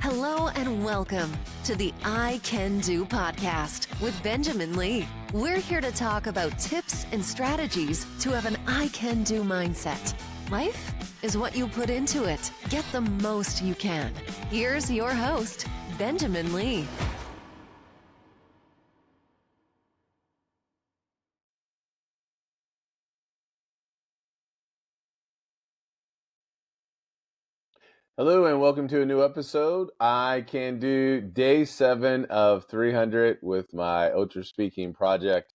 Hello and welcome to the I Can Do podcast with Benjamin Lee. We're here to talk about tips and strategies to have an I Can Do mindset. Life is what you put into it. Get the most you can. Here's your host, Benjamin Lee. Hello and welcome to a new episode. I can do day 7 of 300 with my Ultraspeaking project.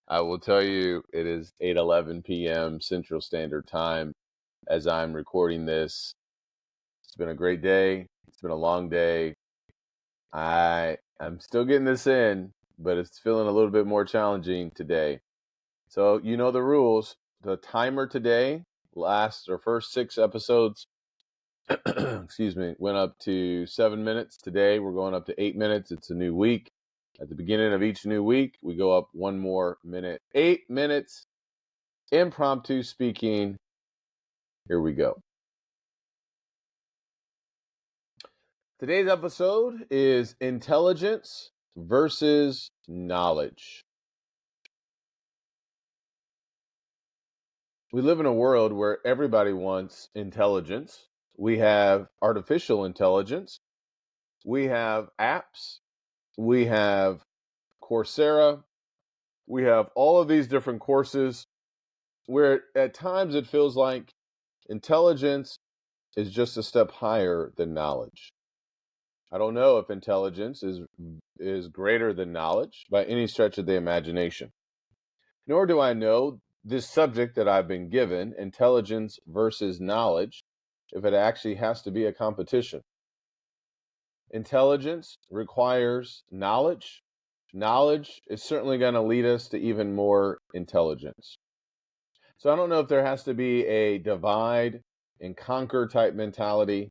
I will tell you it is 8:11 p.m. Central Standard Time as I'm recording this. It's been a great day. It's been a long day. I'm still getting this in, but it's feeling a little bit more challenging today. So you know the rules. The timer today first 6 episodes went up to 7 minutes. Today, we're going up to 8 minutes. It's a new week. At the beginning of each new week, we go up one more minute. 8 minutes, impromptu speaking. Here we go. Today's episode is intelligence versus knowledge. We live in a world where everybody wants intelligence. We have artificial intelligence. We have apps. We have Coursera. We have all of these different courses where at times it feels like intelligence is just a step higher than knowledge. I don't know if intelligence is greater than knowledge by any stretch of the imagination. Nor do I know this subject that I've been given, intelligence versus knowledge, if it actually has to be a competition. Intelligence requires knowledge. Knowledge is certainly going to lead us to even more intelligence. So I don't know if there has to be a divide and conquer type mentality.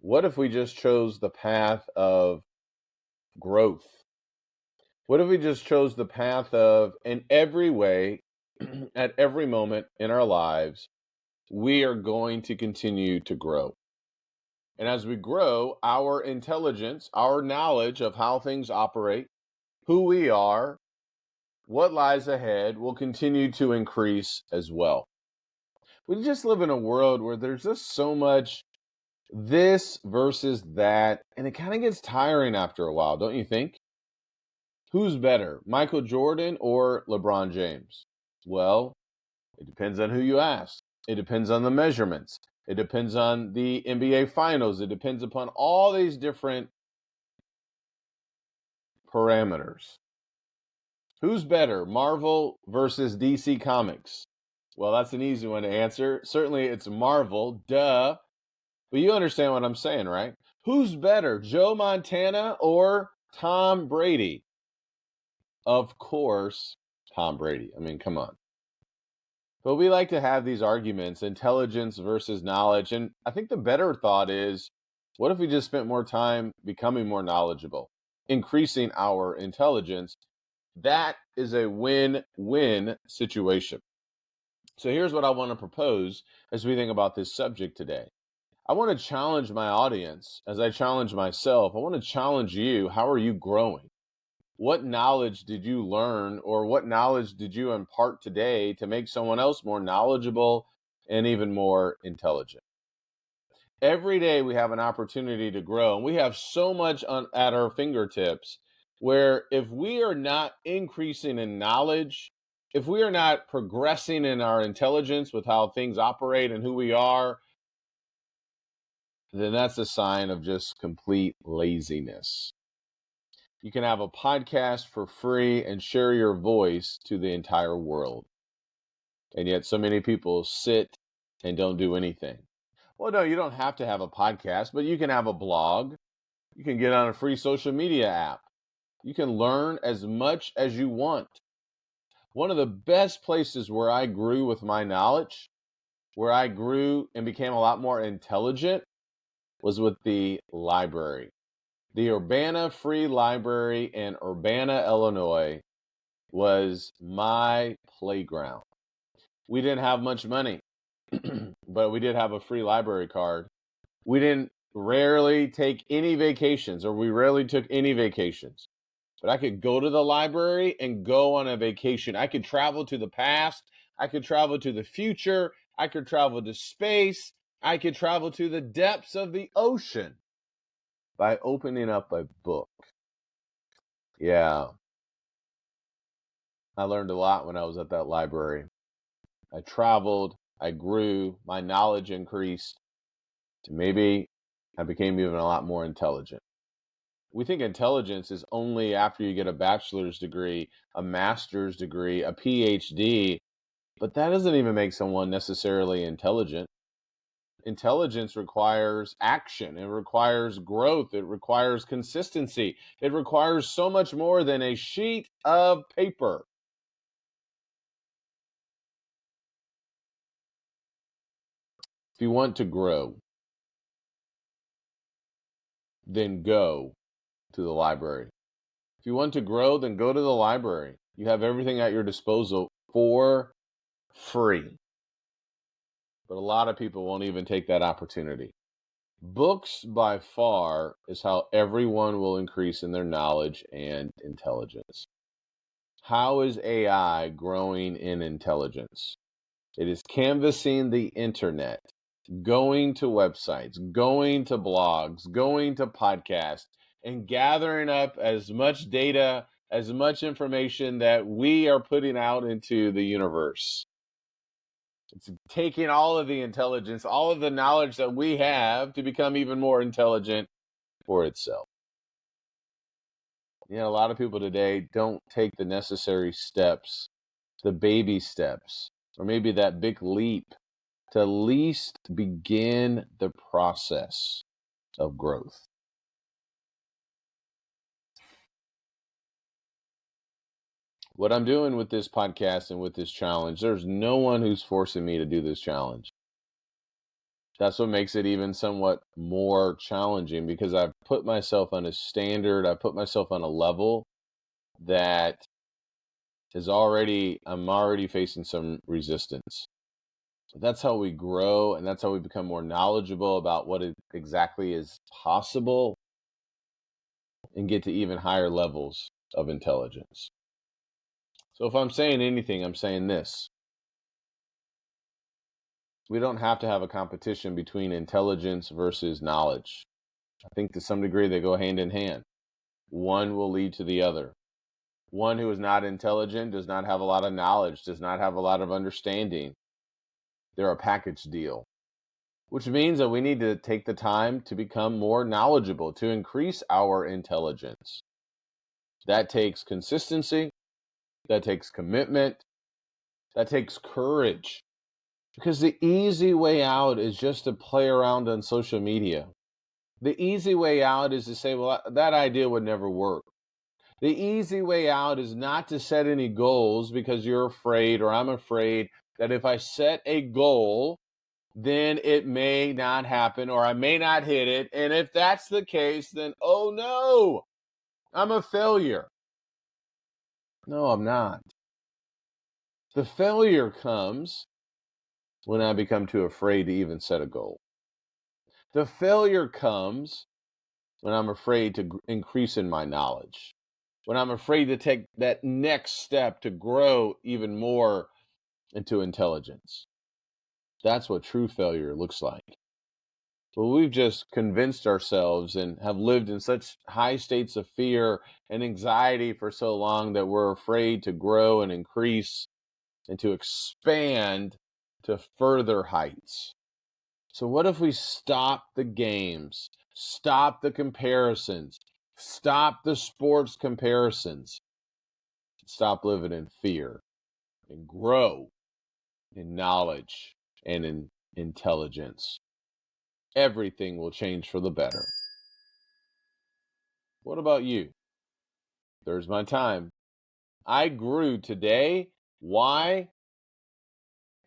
What if we just chose the path of growth? What if we just chose the path of, in every way, at every moment in our lives, we are going to continue to grow. And as we grow, our intelligence, our knowledge of how things operate, who we are, what lies ahead will continue to increase as well. We just live in a world where there's just so much this versus that, and it kind of gets tiring after a while, don't you think? Who's better, Michael Jordan or LeBron James? Well, it depends on who you ask. It depends on the measurements. It depends on the NBA Finals. It depends upon all these different parameters. Who's better, Marvel versus DC Comics? Well, that's an easy one to answer. Certainly it's Marvel, duh. But you understand what I'm saying, right? Who's better, Joe Montana or Tom Brady? Of course, Tom Brady. I mean, come on. But we like to have these arguments, intelligence versus knowledge. And I think the better thought is, what if we just spent more time becoming more knowledgeable, increasing our intelligence? That is a win-win situation. So here's what I want to propose as we think about this subject today. I want to challenge my audience as I challenge myself. I want to challenge you. How are you growing? What knowledge did you learn, or what knowledge did you impart today to make someone else more knowledgeable and even more intelligent? Every day we have an opportunity to grow, and we have so much at our fingertips where if we are not increasing in knowledge, if we are not progressing in our intelligence with how things operate and who we are, then that's a sign of just complete laziness. You can have a podcast for free and share your voice to the entire world. And yet so many people sit and don't do anything. Well, no, you don't have to have a podcast, but you can have a blog. You can get on a free social media app. You can learn as much as you want. One of the best places where I grew with my knowledge, where I grew and became a lot more intelligent, was with the library. The Urbana Free Library in Urbana, Illinois was my playground. We didn't have much money, but we did have a free library card. We didn't rarely take any vacations, or we rarely took any vacations. But I could go to the library and go on a vacation. I could travel to the past. I could travel to the future. I could travel to space. I could travel to the depths of the ocean by opening up a book. Yeah, I learned a lot when I was at that library. I traveled, I grew, my knowledge increased. Maybe I became even a lot more intelligent. We think intelligence is only after you get a bachelor's degree, a master's degree, a PhD, but that doesn't even make someone necessarily intelligent. Intelligence requires action, it requires growth, it requires consistency, it requires so much more than a sheet of paper. If you want to grow, then go to the library. If you want to grow, then go to the library. You have everything at your disposal for free. But a lot of people won't even take that opportunity. Books, by far, is how everyone will increase in their knowledge and intelligence. How is AI growing in intelligence? It is canvassing the internet, going to websites, going to blogs, going to podcasts, and gathering up as much data, as much information that we are putting out into the universe. It's taking all of the intelligence, all of the knowledge that we have to become even more intelligent for itself. A lot of people today don't take the necessary steps, the baby steps, or maybe that big leap to at least begin the process of growth. What I'm doing with this podcast and with this challenge, there's no one who's forcing me to do this challenge. That's what makes it even somewhat more challenging, because I've put myself on a standard, I've put myself on a level that I'm already facing some resistance. That's how we grow, and that's how we become more knowledgeable about what exactly is possible and get to even higher levels of intelligence. So if I'm saying anything, I'm saying this. We don't have to have a competition between intelligence versus knowledge. I think to some degree they go hand in hand. One will lead to the other. One who is not intelligent does not have a lot of knowledge, does not have a lot of understanding. They're a package deal, which means that we need to take the time to become more knowledgeable, to increase our intelligence. That takes consistency, that takes commitment, that takes courage. Because the easy way out is just to play around on social media. The easy way out is to say, well, that idea would never work. The easy way out is not to set any goals because you're afraid, or I'm afraid that if I set a goal, then it may not happen, or I may not hit it. And if that's the case, then, oh no, I'm a failure. No, I'm not. The failure comes when I become too afraid to even set a goal. The failure comes when I'm afraid to increase in my knowledge, when I'm afraid to take that next step to grow even more into intelligence. That's what true failure looks like. But we've just convinced ourselves and have lived in such high states of fear and anxiety for so long that we're afraid to grow and increase and to expand to further heights. So what if we stop the games, stop the comparisons, stop the sports comparisons, stop living in fear, and grow in knowledge and in intelligence? Everything will change for the better. What about you? There's my time. I grew today. Why?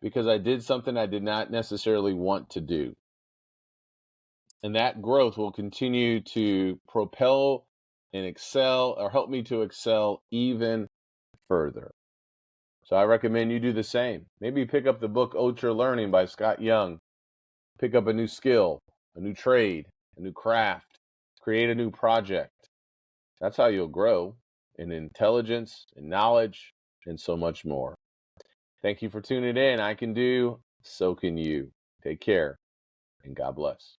Because I did something I did not necessarily want to do. And that growth will continue to propel and excel, or help me to excel even further. So I recommend you do the same. Maybe pick up the book Ultra Learning by Scott Young. Pick up a new skill, a new trade, a new craft, create a new project. That's how you'll grow in intelligence, in knowledge, and so much more. Thank you for tuning in. I can do, so can you. Take care, and God bless.